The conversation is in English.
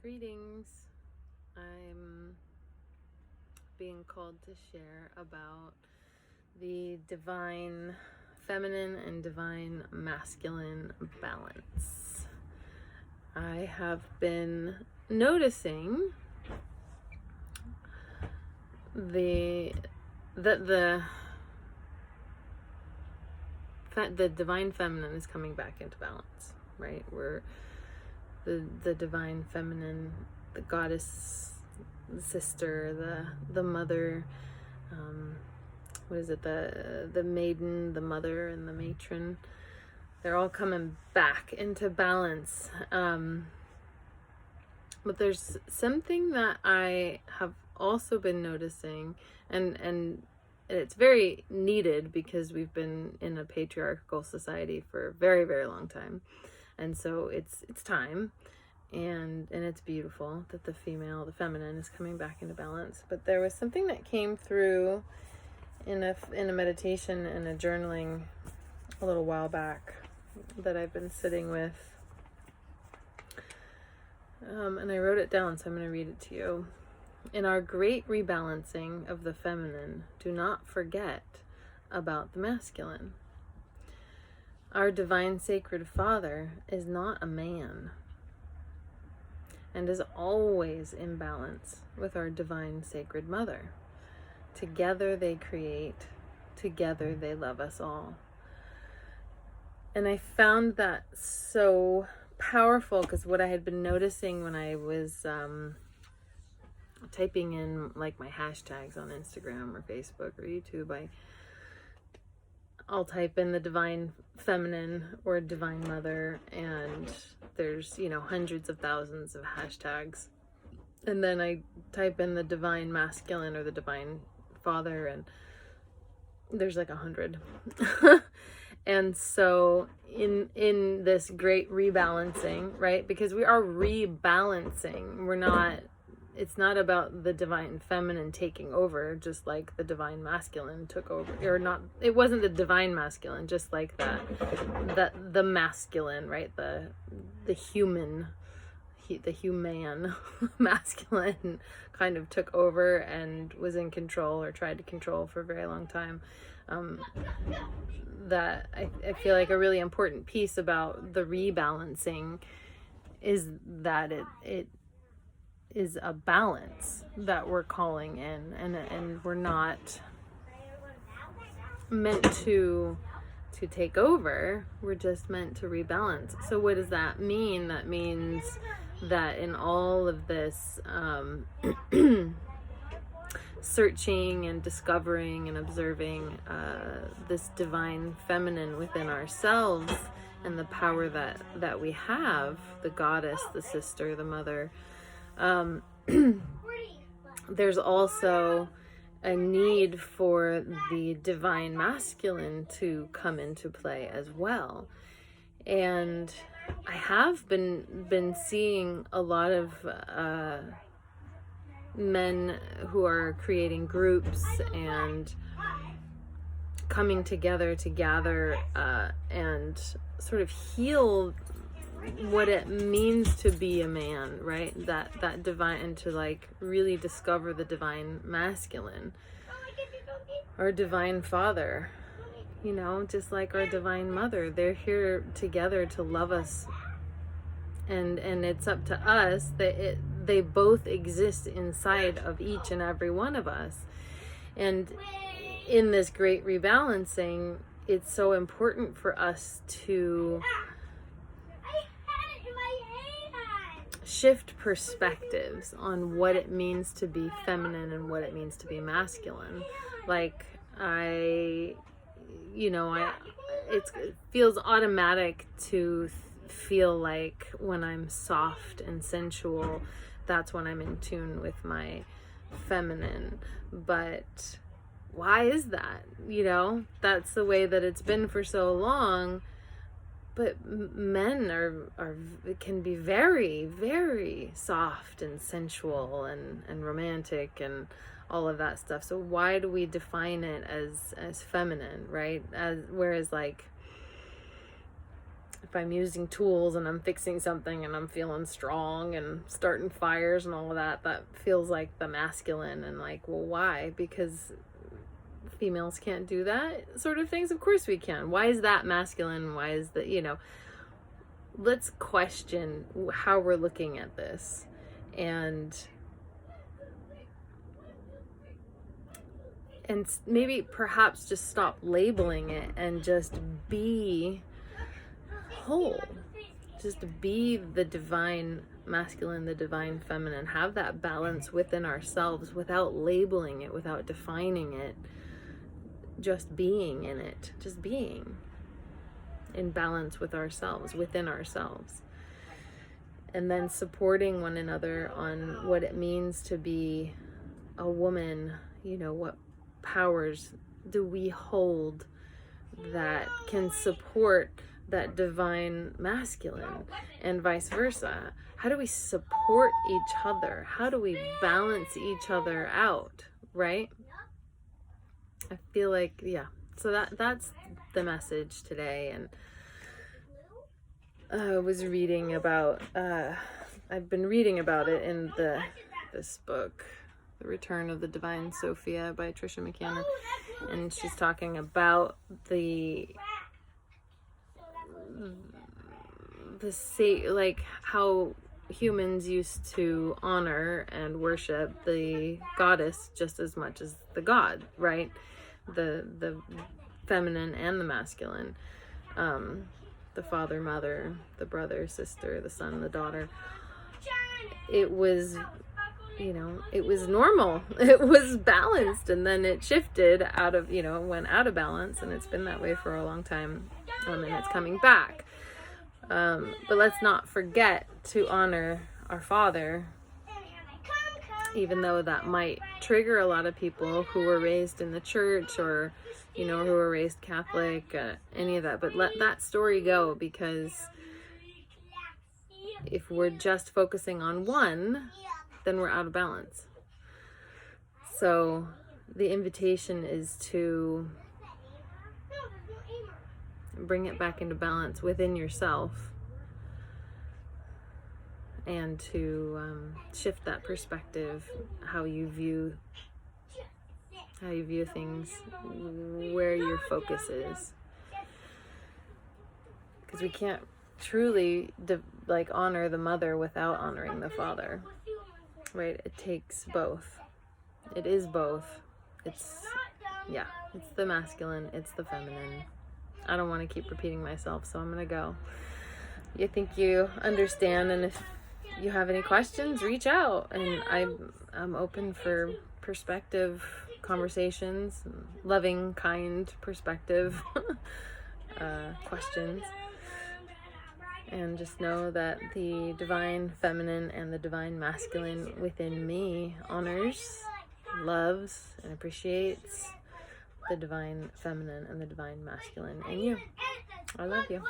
Greetings. I'm being called to share about the divine feminine and divine masculine balance. I have been noticing that the divine feminine is coming back into balance, right? We're the divine feminine, the goddess, the sister, the mother, what is it, the maiden, the mother, and the matron. They're all coming back into balance. But there's something that I have also been noticing, and it's very needed because we've been in a patriarchal society for a very, very long time. And so it's time, and it's beautiful that the feminine is coming back into balance. But there was something that came through in a meditation and a journaling a little while back that I've been sitting with, and I wrote it down, so I'm going to read it to you. In our great rebalancing of the feminine, do not forget about the masculine. Our divine sacred father is not a man and is always in balance with our divine sacred mother. Together they create, together they love us all. And I found that so powerful because what I had been noticing when I was typing in like my hashtags on Instagram or Facebook or YouTube, I'll type in the divine feminine or divine mother, and there's, hundreds of thousands of hashtags. And then I type in the divine masculine or the divine father, and there's like 100. And so in this great rebalancing, right? Because we are rebalancing. It's not about the divine feminine taking over, just like the divine masculine took over, or not. It wasn't the divine masculine, just like that the masculine, right? The human masculine kind of took over and was in control, or tried to control for a very long time. That I feel like a really important piece about the rebalancing is that it is a balance that we're calling in, and we're not meant to take over. We're just meant to rebalance. So what does that mean? That means that in all of this searching and discovering and observing this divine feminine within ourselves and the power that we have, the goddess, the sister, the mother, there's also a need for the divine masculine to come into play as well. And I have been seeing a lot of men who are creating groups and coming together to gather and sort of heal what it means to be a man, right? That divine, and to like really discover the divine masculine, our divine father, just like our divine mother. They're here together to love us, and it's up to us that they both exist inside of each and every one of us. And in this great rebalancing, it's so important for us to shift perspectives on what it means to be feminine and what it means to be masculine. Like it feels automatic to feel like when I'm soft and sensual, that's when I'm in tune with my feminine. But why is that? That's the way that it's been for so long. But men can be very, very soft and sensual and romantic and all of that stuff. So why do we define it as feminine, right? Whereas like if I'm using tools and I'm fixing something and I'm feeling strong and starting fires and all of that, that feels like the masculine. And like, well, why? Because females can't do that sort of things. Of course we can. Why is that masculine? Why is that, let's question how we're looking at this, and maybe perhaps just stop labeling it and just be whole. Just be the divine masculine, the divine feminine. Have that balance within ourselves without labeling it, without defining it. Just being in it. Just being in balance with ourselves, within ourselves. And then supporting one another on what it means to be a woman. What powers do we hold that can support that divine masculine, and vice versa? How do we support each other? How do we balance each other out, right? I feel like, so that's the message today. And I was reading about, I've been reading about it in this book, The Return of the Divine Sophia by Tricia McCann, and she's talking about like how humans used to honor and worship the goddess just as much as the god, right? The feminine and the masculine, the father, mother, the brother, sister, the son, the daughter. It was, it was normal. It was balanced, and then it shifted out of, went out of balance, and it's been that way for a long time, and it's coming back. But let's not forget to honor our father, even though that might trigger a lot of people who were raised in the church, or, who were raised Catholic, any of that. But let that story go, because if we're just focusing on one, then we're out of balance. So the invitation is to bring it back into balance within yourself, and to shift that perspective, how you view things, where your focus is. Because we can't truly honor the mother without honoring the father, right? It takes both. It is both. It's the masculine, it's the feminine. I don't want to keep repeating myself, so I'm going to go. I think you understand, and if you have any questions, reach out. And I'm open for perspective conversations, loving, kind perspective questions. And just know that the divine feminine and the divine masculine within me honors, loves, and appreciates the divine feminine and the divine masculine in you. I love you.